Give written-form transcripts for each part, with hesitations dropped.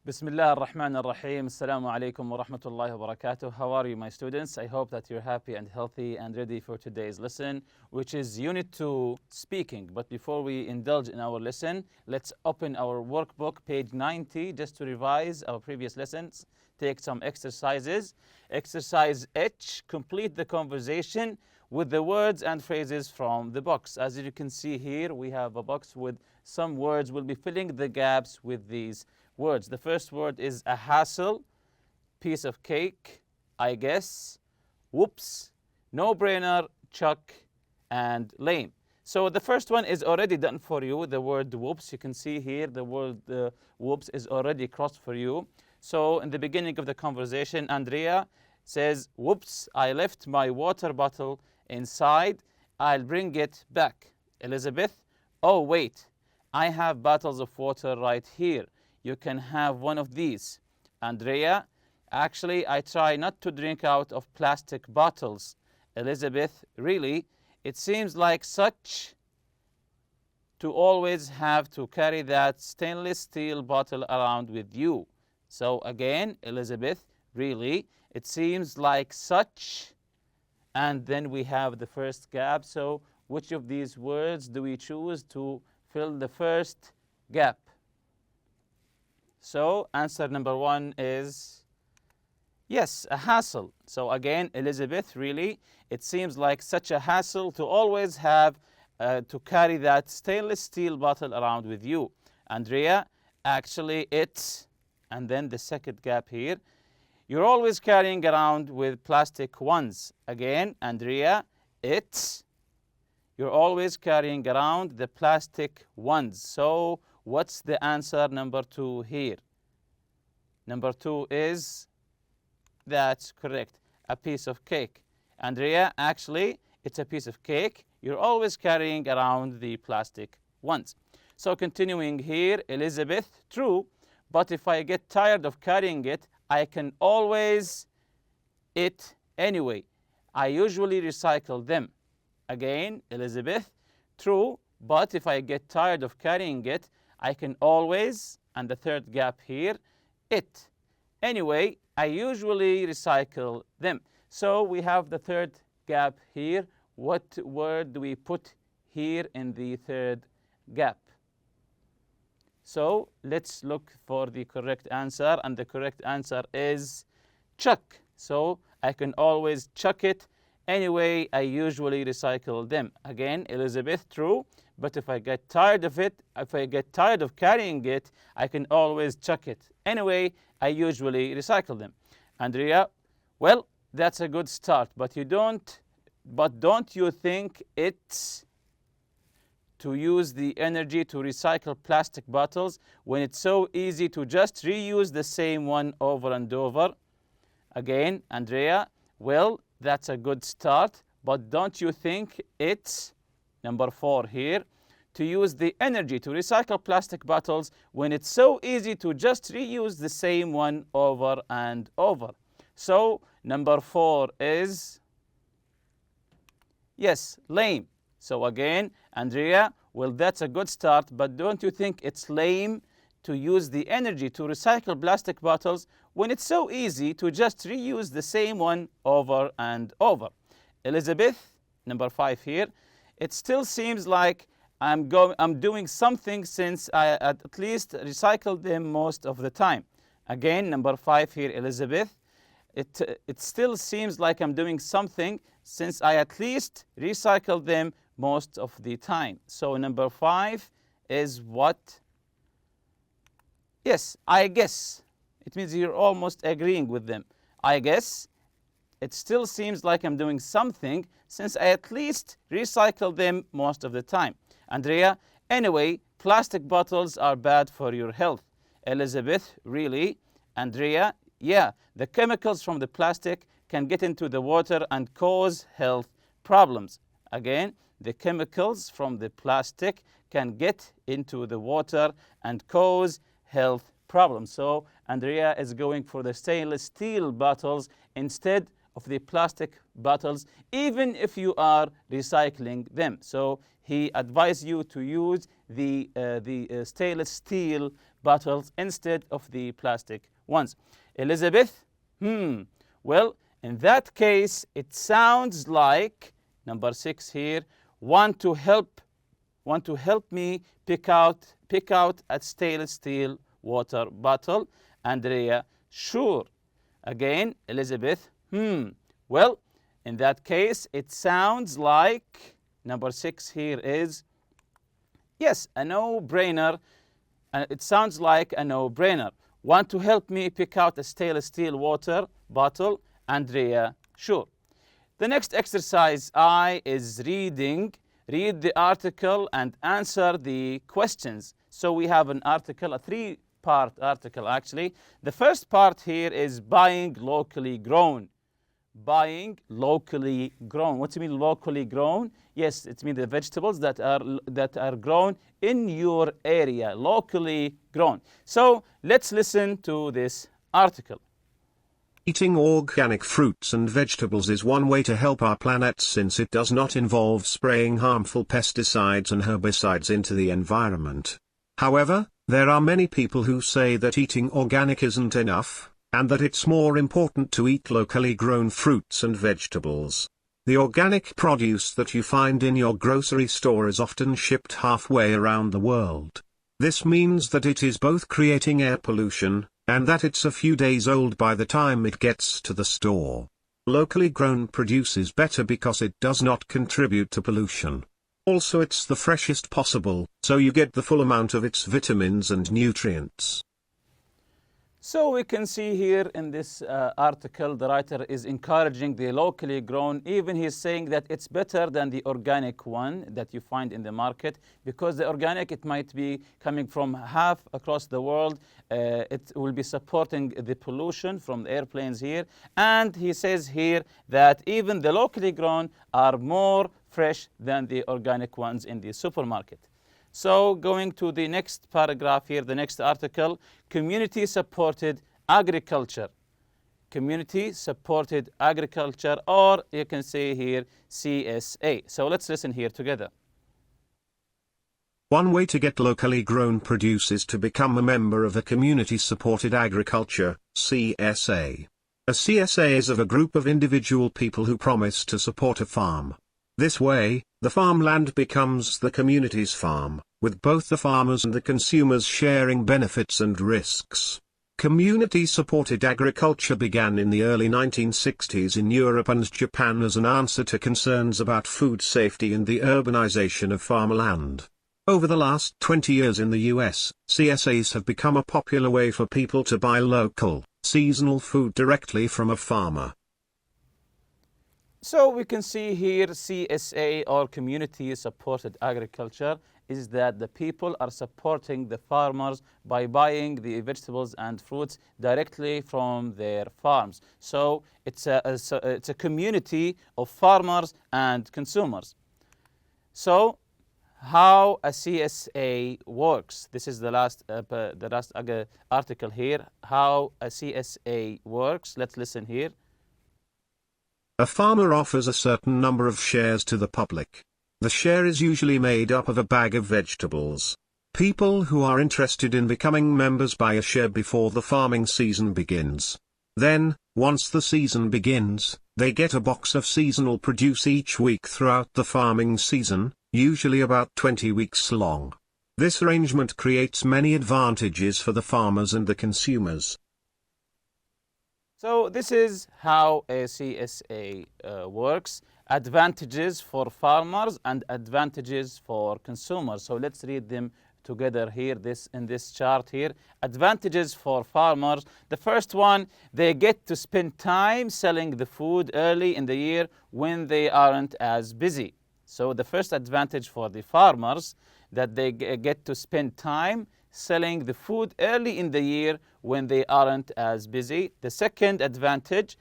بسم الله الرحمن الرحيم. السلام عليكم ورحمة الله وبركاته. How are you, my students? I hope that you're happy and healthy and ready for today's lesson, which is Unit 2, Speaking. But before we indulge in our lesson, let's open our workbook, page 90, just to revise our previous lessons, take some exercises. Exercise H, complete the conversation with the words and phrases from the box. As you can see here, we have a box with some words. We'll be filling the gaps with these words. The first word is a hassle, piece of cake, I guess, whoops, no-brainer, chuck, and lame. So the first one is already done for you, the word whoops. You can see here the word whoops is already crossed for you. So in the beginning of the conversation, Andrea says, whoops, I left my water bottle inside. I'll bring it back. Elizabeth, oh wait, I have bottles of water right here. You can have one of these. Andrea, actually, I try not to drink out of plastic bottles. Elizabeth, really? It seems like such to always have to carry that stainless steel bottle around with you. So again, Elizabeth, really? It seems like such. And then we have the first gap. So which of these words do we choose to fill the first gap? So answer number one is yes, a hassle. So again, Elizabeth, really, it seems like such a hassle to always have to carry that stainless steel bottle around with you. Andrea, actually it's, and then the second gap here, you're always carrying around with plastic ones. Again, Andrea, it's, you're always carrying around the plastic ones. So what's the answer number two here? Number two is, that's correct, a piece of cake. Andrea, actually, it's a piece of cake. You're always carrying around the plastic ones. So continuing here, Elizabeth, true, but if I get tired of carrying it, I can always it anyway. I usually recycle them. Again, Elizabeth, true, but if I get tired of carrying it, I can always, and the third gap here, it. Anyway, I usually recycle them. So we have the third gap here. What word do we put here in the third gap? So let's look for the correct answer, and the correct answer is chuck. So I can always chuck it. Anyway, I usually recycle them. Again, Elizabeth, true. But if I get tired of it, if I get tired of carrying it, I can always chuck it. Anyway, I usually recycle them. Andrea, well, that's a good start, but don't you think it's to use the energy to recycle plastic bottles when it's so easy to just reuse the same one over and over? Again, Andrea, well, that's a good start, but don't you think it's, number four here, to use the energy to recycle plastic bottles when it's so easy to just reuse the same one over and over? So number four is, yes, lame. So again, Andrea, well, that's a good start, but don't you think it's lame to use the energy to recycle plastic bottles when it's so easy to just reuse the same one over and over? Elizabeth, number five here, it still seems like I'm doing something since I at least recycle them most of the time. Again, number five here, Elizabeth, it still seems like I'm doing something since I at least recycle them most of the time. So number five is what? Yes, I guess. It means you're almost agreeing with them. I guess it still seems like I'm doing something since I at least recycle them most of the time. Andrea, anyway, plastic bottles are bad for your health. Elizabeth, really? Andrea, yeah, the chemicals from the plastic can get into the water and cause health problems. Again, the chemicals from the plastic can get into the water and cause health problems. So Andrea is going for the stainless steel bottles instead of the plastic bottles, even if you are recycling them. So he advised you to use the stainless steel bottles instead of the plastic ones. Elizabeth, well, in that case, it sounds like, number 6 here, want to help me pick out a stainless steel water bottle. Andrea, sure. Again, Elizabeth, well, in that case, it sounds like, number 6 here is, yes, a no-brainer. It sounds like a no-brainer. Want to help me pick out a stainless steel water bottle? Andrea, sure. The next exercise I is reading. Read the article and answer the questions. So we have an article, a 3-part article actually. The first part here is buying locally grown. Buying locally grown. What do you mean locally grown? Yes, it means the vegetables that are grown in your area, locally grown. So let's listen to this article. Eating organic fruits and vegetables is one way to help our planet since it does not involve spraying harmful pesticides and herbicides into the environment. However, there are many people who say that eating organic isn't enough, and that it's more important to eat locally grown fruits and vegetables. The organic produce that you find in your grocery store is often shipped halfway around the world. This means that it is both creating air pollution, and that it's a few days old by the time it gets to the store. Locally grown produce is better because it does not contribute to pollution. Also, it's the freshest possible, so you get the full amount of its vitamins and nutrients. So we can see here in this article, the writer is encouraging the locally grown. Even he's saying that it's better than the organic one that you find in the market, because the organic, it might be coming from half across the world. It will be supporting the pollution from the airplanes here. And he says here that even the locally grown are more fresh than the organic ones in the supermarket. So going to the next paragraph here, the next article, community-supported agriculture. Community-supported agriculture, or you can say here CSA. So let's listen here together. One way to get locally grown produce is to become a member of a community-supported agriculture, CSA. A CSA is of a group of individual people who promise to support a farm. This way, the farmland becomes the community's farm, with both the farmers and the consumers sharing benefits and risks. Community-supported agriculture began in the early 1960s in Europe and Japan as an answer to concerns about food safety and the urbanization of farmland. Over the last 20 years in the US, CSAs have become a popular way for people to buy local, seasonal food directly from a farmer. So we can see here CSA, or community-supported agriculture, is that the people are supporting the farmers by buying the vegetables and fruits directly from their farms. So it's a community of farmers and consumers. So how a CSA works. This is the last article here. How a CSA works. Let's listen here. A farmer offers a certain number of shares to the public. The share is usually made up of a bag of vegetables. People who are interested in becoming members buy a share before the farming season begins. Then, once the season begins, they get a box of seasonal produce each week throughout the farming season, usually about 20 weeks long. This arrangement creates many advantages for the farmers and the consumers. So this is how a CSA works. Advantages for farmers and advantages for consumers. So let's read them together here, in this chart here. Advantages for farmers. The first one, they get to spend time selling the food early in the year when they aren't as busy. So the first advantage for the farmers, that they get to spend time selling the food early in the year when they aren't as busy. The second advantage,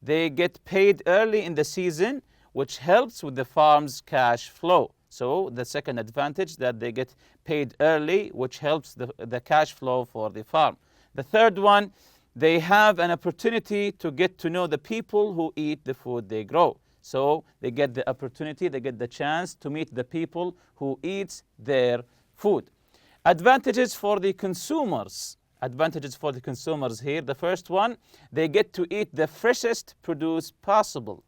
they get paid early in the season, which helps with the farm's cash flow. So the second advantage, that they get paid early, which helps the cash flow for the farm. The third one, they have an opportunity to get to know the people who eat the food they grow. So they get the opportunity, they get the chance to meet the people who eat their food. Advantages for the consumers. Advantages for the consumers here. The first one, they get to eat the freshest produce possible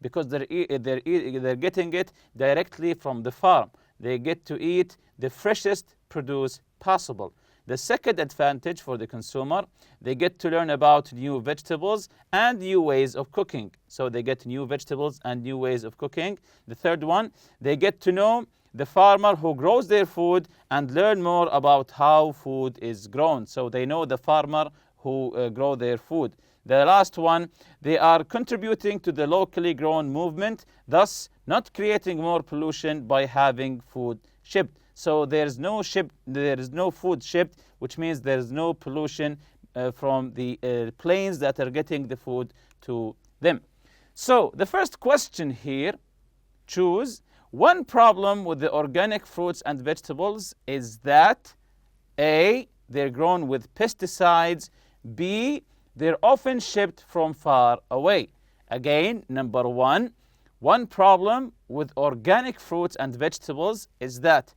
because they're getting it directly from the farm. They get to eat the freshest produce possible. The second advantage for the consumer, they get to learn about new vegetables and new ways of cooking. So they get new vegetables and new ways of cooking. The third one, they get to know the farmer who grows their food and learn more about how food is grown. So they know the farmer who grow their food. The last one, they are contributing to the locally grown movement, thus not creating more pollution by having food shipped. So there is no food shipped, which means there is no pollution from the planes that are getting the food to them. So the first question here, choose. One problem with the organic fruits and vegetables is that A, they're grown with pesticides, B, they're often shipped from far away. Again, number one problem with organic fruits and vegetables is that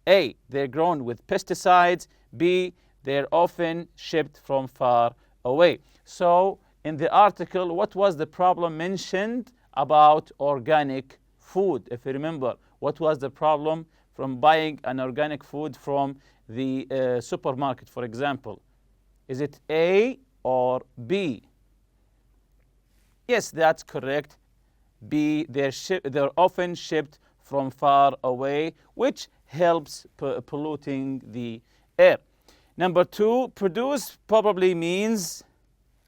A, they're grown with pesticides, B, they're often shipped from far away. So in the article, what was the problem mentioned about organic food? If you remember, what was the problem from buying an organic food from the supermarket, for example? Is it A or B? Yes, that's correct. B, they're often shipped from far away, which helps polluting the air. Number two, produce probably means,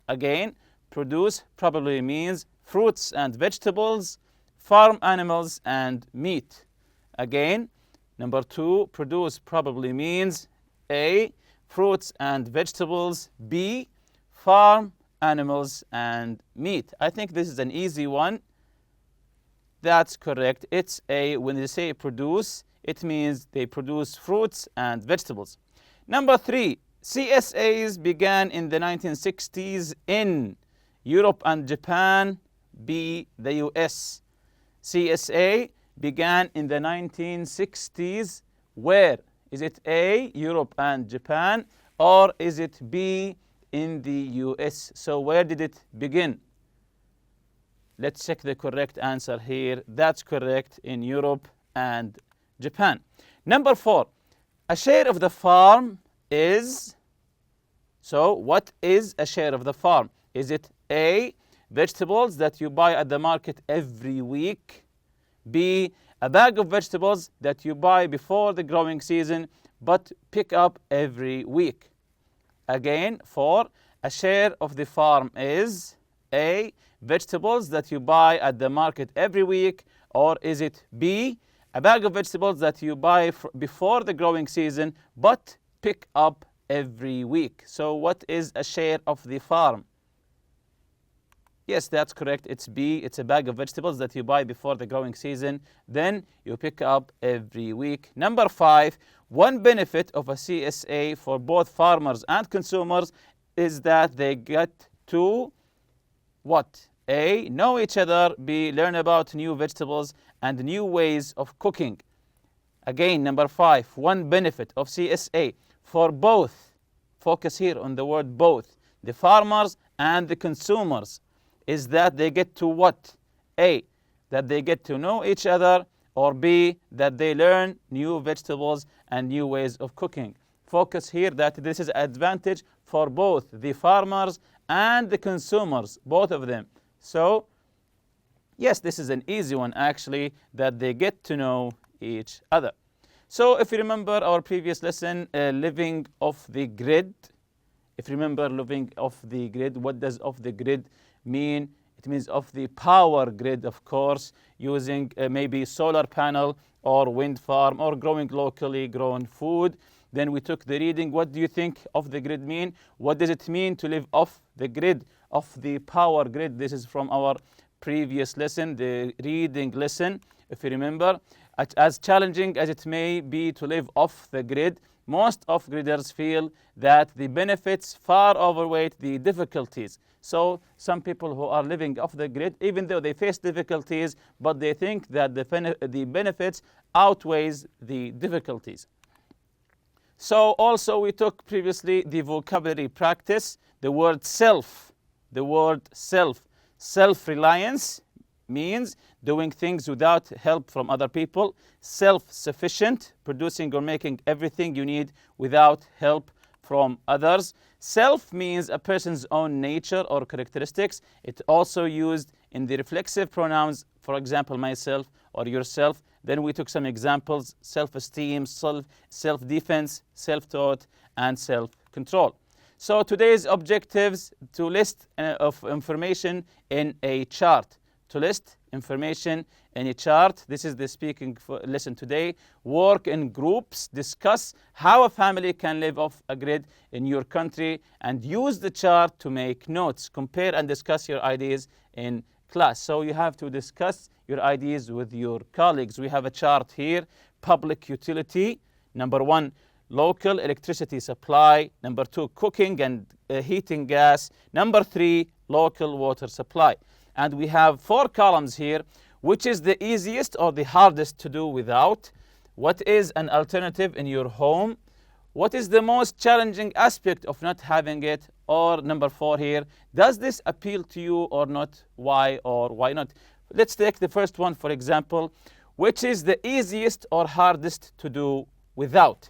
again, produce probably means fruits and vegetables, farm animals and meat. Again, number two, produce probably means A, fruits and vegetables, B, farm animals and meat. I think this is an easy one. That's correct. It's A. When they say produce, it means they produce fruits and vegetables. Number three, CSAs began in the 1960s in Europe and Japan, B, the US. CSA began in the 1960s. Where? Is it A, Europe and Japan, or is it B, in the US? So where did it begin? Let's check the correct answer here. That's correct, in Europe and Japan. Number four, a share of the farm is. So what is a share of the farm? Is it A, vegetables that you buy at the market every week, B, a bag of vegetables that you buy before the growing season but pick up every week? Again, four, a share of the farm is A, vegetables that you buy at the market every week, or is it B, a bag of vegetables that you buy before the growing season but pick up every week? So what is a share of the farm? Yes, that's correct. It's B. It's a bag of vegetables that you buy before the growing season, then you pick up every week. Number five, one benefit of a CSA for both farmers and consumers is that they get to what? A, know each other, B, learn about new vegetables and new ways of cooking. Again, number five, one benefit of CSA for both, focus here on the word both, the farmers and the consumers, is that they get to what? A, that they get to know each other, or B, that they learn new vegetables and new ways of cooking. Focus here that this is advantage for both the farmers and the consumers, both of them. So, yes, this is an easy one actually, that they get to know each other. So if you remember our previous lesson, living off the grid. If you remember living off the grid, what does off the grid mean? It means off the power grid, of course, using maybe solar panel or wind farm or growing locally grown food. Then we took the reading. What do you think off the grid mean? What does it mean to live off the grid, off the power grid? This is from our previous lesson, the reading lesson. If you remember, as challenging as it may be to live off the grid, most off-gridders feel that the benefits far outweigh the difficulties. So some people who are living off the grid, even though they face difficulties, but they think that the benefits outweighs the difficulties. So also we took previously the vocabulary practice, the word self, self-reliance means doing things without help from other people. Self-sufficient, producing or making everything you need without help from others. Self means a person's own nature or characteristics. It's also used in the reflexive pronouns, for example, myself or yourself. Then we took some examples: self-esteem, self-defense, self-taught, and self-control. So today's objectives: to list of information in a chart. To list information in a chart. This is the speaking lesson today. Work in groups. Discuss how a family can live off a grid in your country, and use the chart to make notes. Compare and discuss your ideas in class. So you have to discuss your ideas with your colleagues. We have a chart here. Public utility. Number 1, local electricity supply. Number 2, cooking and heating gas. Number 3, local water supply. And we have 4 columns here. Which is the easiest or the hardest to do without? What is an alternative in your home? What is the most challenging aspect of not having it? Or number 4 here, does this appeal to you or not? Why or why not? Let's take the first one, for example. Which is the easiest or hardest to do without?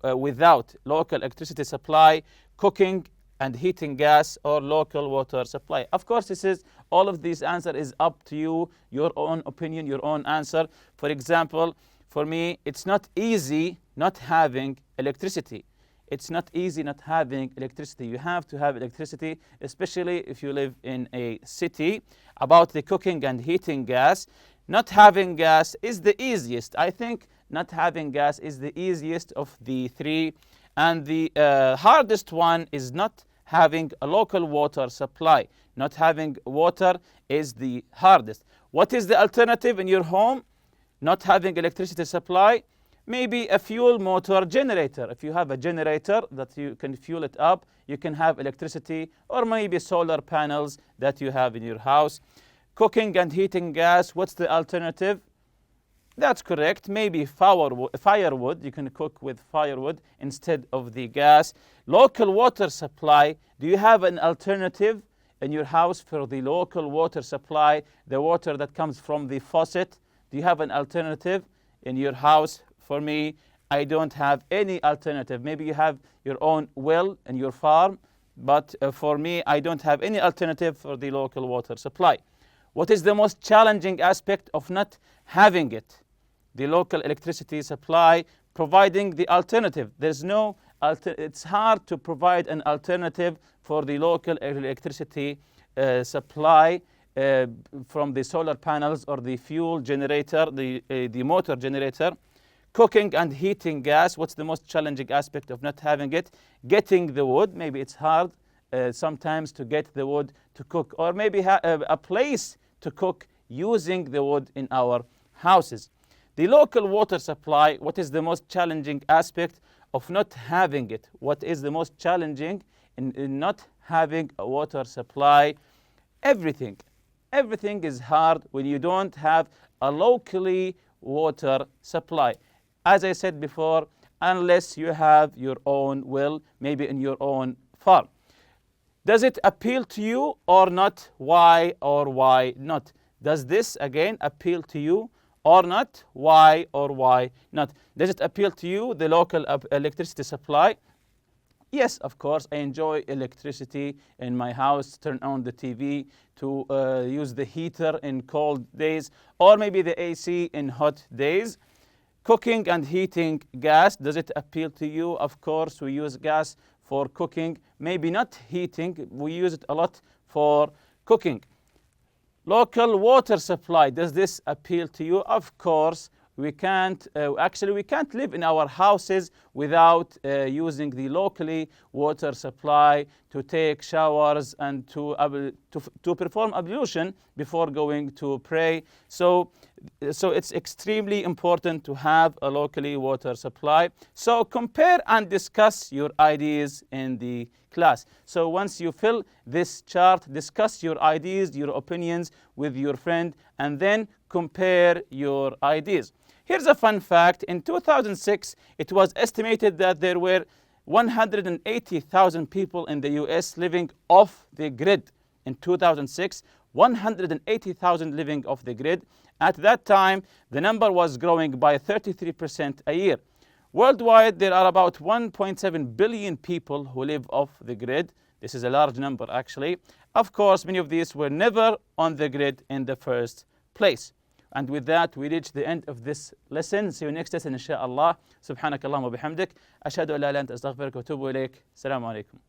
Without local electricity supply, cooking and heating gas, or local water supply. Of course, this is all of these answer is up to you, your own opinion, your own answer. For example, for me, it's not easy not having electricity. It's not easy not having electricity. You have to have electricity, especially if you live in a city. About the cooking and heating gas, not having gas is the easiest. I think not having gas is the easiest of the 3. And the hardest one is not having a local water supply. Not having water is the hardest. What is the alternative in your home? Not having electricity supply? Maybe a fuel motor generator. If you have a generator that you can fuel it up, you can have electricity, or maybe solar panels that you have in your house. Cooking and heating gas, what's the alternative? That's correct. Maybe firewood. You can cook with firewood instead of the gas. Local water supply. Do you have an alternative in your house for the local water supply? The water that comes from the faucet. Do you have an alternative in your house? For me, I don't have any alternative. Maybe you have your own well in your farm. But for me, I don't have any alternative for the local water supply. What is the most challenging aspect of not having it? The local electricity supply, providing the alternative. There's no it's hard to provide an alternative for the local electricity supply from the solar panels or the fuel generator, the motor generator. Cooking and heating gas, what's the most challenging aspect of not having it? Getting the wood. Maybe it's hard sometimes to get the wood to cook, or maybe a place to cook using the wood in our houses. The local water supply, what is the most challenging aspect of not having it? What is the most challenging in not having a water supply? Everything. Everything is hard when you don't have a locally water supply. As I said before, unless you have your own well, maybe in your own farm. Does it appeal to you or not? Why or why not? Does this again appeal to you or not? Why or why not? Does it appeal to you, the local electricity supply? Yes, of course, I enjoy electricity in my house, turn on the TV, to use the heater in cold days, or maybe the AC in hot days. Cooking and heating gas, does it appeal to you? Of course, we use gas for cooking, maybe not heating, we use it a lot for cooking. Local water supply, does this appeal to you? Of course, we can't live in our houses without using the locally water supply to take showers and to perform ablution before going to pray. So it's extremely important to have a locally water supply. So compare and discuss your ideas in the class. So once you fill this chart, discuss your ideas, your opinions with your friend, and then compare your ideas. Here's a fun fact. In 2006, it was estimated that there were 180,000 people in the US living off the grid. In 2006, 180,000 living off the grid. At that time, the number was growing by 33% a year. Worldwide, there are about 1.7 billion people who live off the grid. This is a large number, actually. Of course, many of these were never on the grid in the first place. And with that, we reach the end of this lesson. See you next lesson, inshallah. سبحانك اللهم وبحمدك. أشهد أن لا إله إلا أنت أستغفرك وأتوب إليك. السلام عليكم.